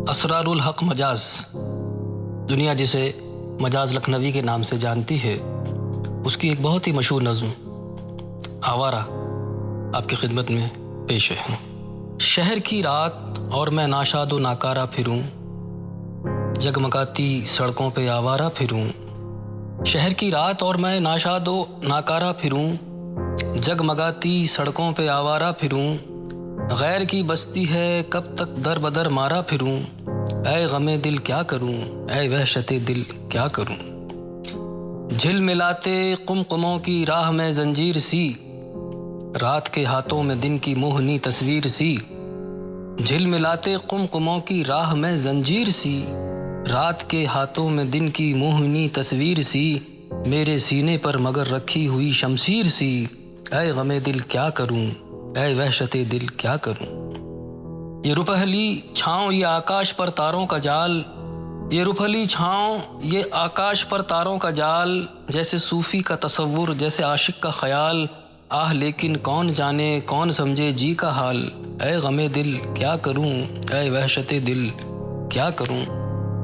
اسرار الحق مجاز، دنیا جسے مجاز لکھنوی کے نام سے جانتی ہے، اس کی ایک بہت ہی مشہور نظم آوارہ آپ کی خدمت میں پیش ہے۔ شہر کی رات اور میں ناشاد و ناکارہ پھروں، جگمگاتی سڑکوں پہ آوارہ پھروں۔ شہر کی رات اور میں ناشاد و ناکارہ پھروں، جگمگاتی سڑکوں پہ آوارہ پھروں۔ غیر کی بستی ہے کب تک در بدر مارا پھروں، اے غم دل کیا کروں، اے وحشت دل کیا کروں۔ جھل ملاتے قمقموں کی راہ میں زنجیر سی، رات کے ہاتھوں میں دن کی موہنی تصویر سی۔ جھل ملاتے قمقموں کی راہ میں زنجیر سی، رات کے ہاتھوں میں دن کی موہنی تصویر سی۔ میرے سینے پر مگر رکھی ہوئی شمشیر سی، اے غم دل کیا کروں، اے وحشت دل کیا کروں۔ یہ روپہلی چھاؤں یہ آکاش پر تاروں کا جال، یہ روپہلی چھاؤں یہ آکاش پر تاروں کا جال۔ جیسے صوفی کا تصور، جیسے عاشق کا خیال، آہ لیکن کون جانے کون سمجھے جی کا حال۔ اے غم دل کیا کروں، اے وحشت دل کیا کروں۔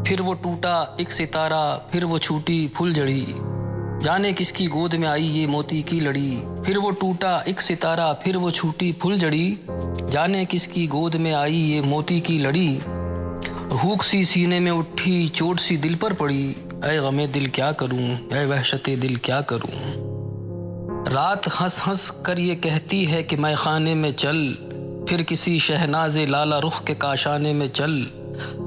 پھر وہ ٹوٹا ایک ستارہ، پھر وہ چھوٹی پھول جڑی، جانے کس کی گود میں آئی یہ موتی کی لڑی۔ پھر وہ ٹوٹا ایک ستارہ، پھر وہ چھوٹی پھول جڑی، جانے کس کی گود میں آئی یہ موتی کی لڑی۔ بھوک سی سینے میں اٹھی، چوٹ سی دل پر پڑی، اے غم دل کیا کروں، اے وحشت دل کیا کروں۔ رات ہنس ہنس کر یہ کہتی ہے کہ میں خانے میں چل، پھر کسی شہناز لالا رخ کے کاشانے میں چل۔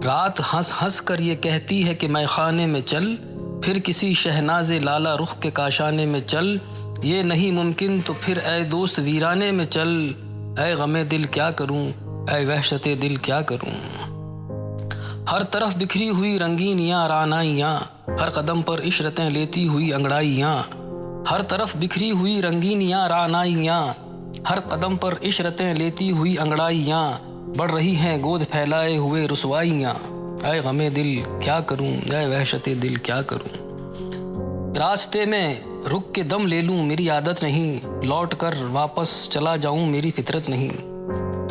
رات ہنس ہنس کر یہ کہتی ہے کہ میں خانے میں چل، پھر کسی شہناز لالا رخ کے کاشانے میں چل۔ یہ نہیں ممکن تو پھر اے دوست ویرانے میں چل، اے غم دل کیا کروں، اے وحشت دل کیا کروں۔ ہر طرف بکھری ہوئی رنگینیاں رعنائیاں، ہر قدم پر عشرتیں لیتی ہوئی انگڑائیاں۔ ہر طرف بکھری ہوئی رنگینیاں رعنائیاں، ہر قدم پر عشرتیں لیتی ہوئی انگڑائیاں۔ بڑھ رہی ہیں گود پھیلائے ہوئے رسوائیاں، اے غم دل کیا کروں، اے وحشت دل کیا کروں۔ راستے میں رک کے دم لے لوں میری عادت نہیں، لوٹ کر واپس چلا جاؤں میری فطرت نہیں۔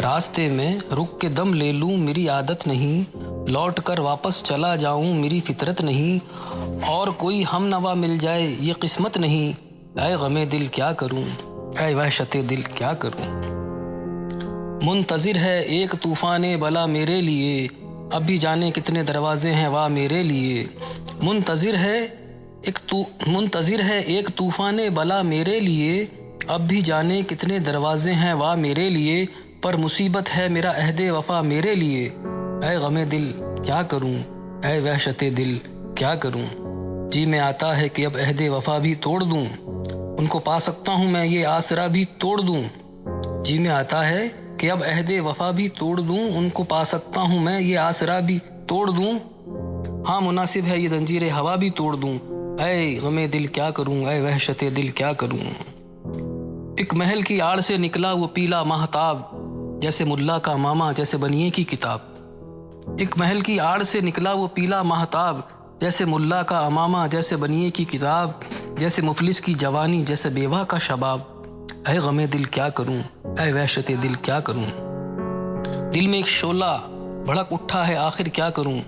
راستے میں رک کے دم لے لوں میری عادت نہیں، لوٹ کر واپس چلا جاؤں میری فطرت نہیں۔ اور کوئی ہم نوا مل جائے یہ قسمت نہیں، اے غم دل کیا کروں، اے وحشت دل کیا کروں۔ منتظر ہے ایک طوفان بلا میرے لیے، اب بھی جانے کتنے دروازے ہیں واہ میرے لیے۔ منتظر ہے ایک طوفان بلا میرے لیے، اب بھی جانے کتنے دروازے ہیں واہ میرے لیے۔ پر مصیبت ہے میرا عہد وفا میرے لیے، اے غم دل کیا کروں، اے وحشت دل کیا کروں۔ جی میں آتا ہے کہ اب عہد وفا بھی توڑ دوں، ان کو پا سکتا ہوں میں یہ آسرا بھی توڑ دوں۔ جی میں آتا ہے کہ اب عہد وفا بھی توڑ دوں، ان کو پا سکتا ہوں میں یہ آسرا بھی توڑ دوں۔ ہاں مناسب ہے یہ زنجیر ہوا بھی توڑ دوں، اے غم دل کیا کروں، اے وحشت دل کیا کروں۔ ایک محل کی آڑ سے نکلا وہ پیلا ماہتاب، جیسے ملا کا ماما جیسے بنیے کی کتاب۔ ایک محل کی آڑ سے نکلا وہ پیلا ماہتاب، جیسے ملا کا امامہ جیسے بنیے کی کتاب۔ جیسے مفلس کی جوانی جیسے بیوہ کا شباب، اے غم دل کیا کروں، اے وحشت دل کیا کروں۔ دل میں ایک شعلہ بھڑک اٹھا ہے آخر کیا کروں،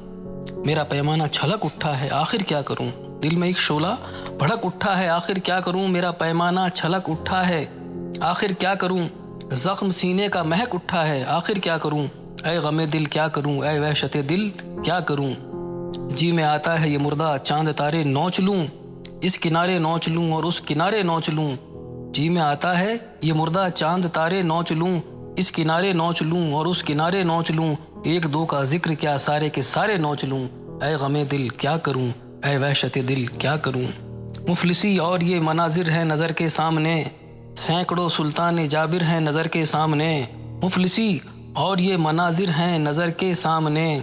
میرا پیمانہ چھلک اٹھا ہے آخر کیا کروں۔ دل میں ایک شعلہ بھڑک اٹھا ہے آخر کیا کروں، میرا پیمانہ چھلک اٹھا ہے آخر کیا کروں۔ زخم سینے کا مہک اٹھا ہے آخر کیا کروں، اے غم دل کیا کروں، اے وحشت دل کیا کروں۔ جی میں آتا ہے یہ مردہ چاند تارے نوچ لوں، اس کنارے نوچ لوں اور اس کنارے نوچ لوں۔ جی میں آتا ہے یہ مردہ چاند تارے نوچ لوں، اس کنارے نوچ لوں اور اس کنارے نوچ لوں۔ ایک دو کا ذکر کیا سارے کے سارے نوچ لوں، اے غم دل کیا کروں، اے وحشت دل کیا کروں۔ مفلسی اور یہ مناظر ہیں نظر کے سامنے، سینکڑوں سلطان جابر ہیں نظر کے سامنے۔ مفلسی اور یہ مناظر ہیں نظر کے سامنے،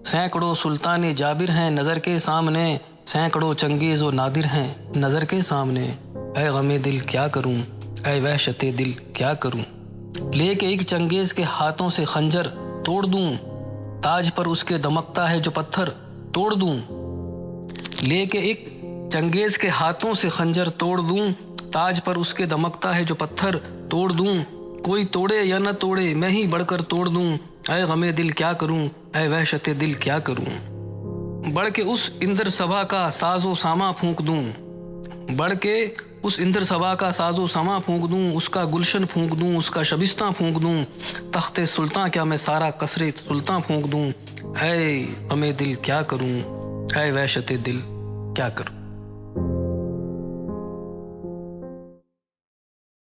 سینکڑوں سلطان جابر ہیں نظر کے سامنے۔ سینکڑوں چنگیز و نادر ہیں نظر کے سامنے، اے غم دل کیا کروں، اے وحشت دل کیا کروں۔ لے کے ایک چنگیز کے ہاتھوں سے خنجر توڑ دوں، تاج پر اس کے دمکتا ہے جو پتھر توڑ دوں۔ لے کے ایک چنگیز کے ہاتھوں سے خنجر توڑ دوں، تاج پر اس کے دمکتا ہے جو پتھر توڑ دوں۔ کوئی توڑے یا نہ توڑے میں ہی بڑھ کر توڑ دوں، اے غم دل کیا کروں، اے وحشت دل کیا کروں، بڑھ کے اس اندر صبا کا ساز و ساما پھونک دوں، بڑھ کے اس اندر صبا کا ساز و ساما پھونک دوں، اس کا گلشن پھونک دوں، اس کا شبستہ پھونک دوں، تخت سلطاں کیا میں سارا قصر سلطاں پھونک دوں، اے غم دل کیا کروں، اے وحشت دل کیا کروں۔